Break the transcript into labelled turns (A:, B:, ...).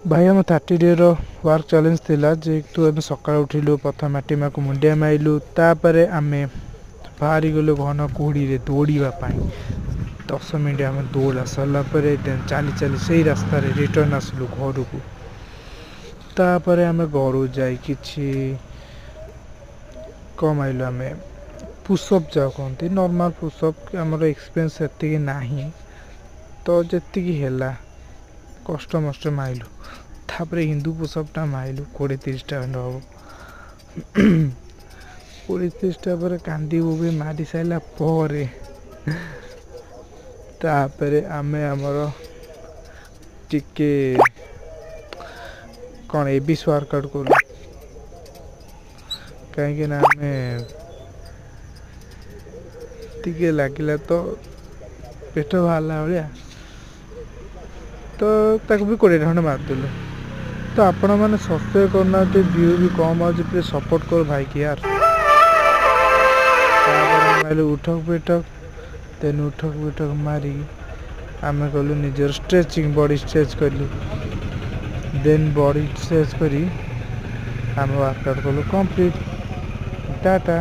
A: भाई आम 30 day work challenge थिला जेहेतु आम सका उठिलु प्रथम माटीमा को मुंडिया माइलु तापर आम बाहरी गलु घन कुहड़ी रे दौड़ापी 10 मिनट आम दौड़ा सरला चली चली से रास्तार रिटर्न आसलु घर को तापर आम घर जा कम आइलु आम पुशअप जा कहते नॉर्मल पुशअप आमर एक्सपीरियंस एति ना तो जी है कष्ट मस्ट माइलु तापर हिंदू पुशअपटा माइलु 20-30टा खंड हम 20-30टा पर कांदी भी मारी सारा तापर आमे आमर टिके कौन एबिस वर्कआउट कलु कहीं आमे टिके लगिला तो पेट बाहरला भाया तो ताको भी 20 खंड मारदेलु तो आपण मैंने सब्सक्राइब करना व्यू भी कम आज प्लीज सपोर्ट कर भाई की यार उठक बैठक देन उठक बैठक मारी आम कलु निजर स्ट्रेचिंग बॉडी स्ट्रेच कलु देन बॉडी स्ट्रेच करी आम वर्कआउट कलु कंप्लीट टाटा।